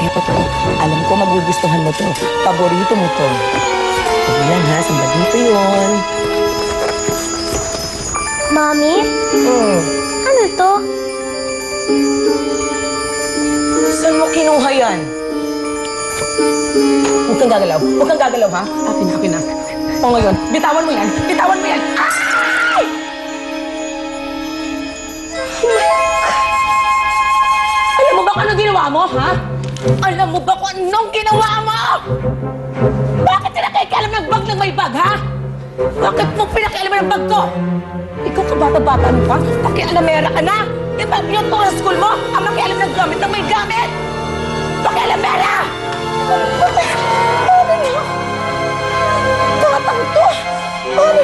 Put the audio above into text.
Ito to. Alam ko magugustuhan mo to. Paborito mo to. Ito yan ha, samba dito yun. Mami? Ano to? Saan mo kinuha yan? Huwag kang gagalaw. Huwag kang gagalaw, ha? Akin na. O ngayon, bitawan mo yan. Bitawan mo yan. Ay! Alam mo ba kung anong ginawa mo, ha? Alam mo ba kung anong ginawa mo? Bakit pinakikialam ng bag ng may bag, ha? Bakit mo pinakialam ng bag ko? Ikaw ka bata-bata mo pa? Pakialamera ka na! Diba yung to sa school mo? Ang makialam ng gamit ng may gamit! Pakialamera! Ano niya? Tatang to! Ano?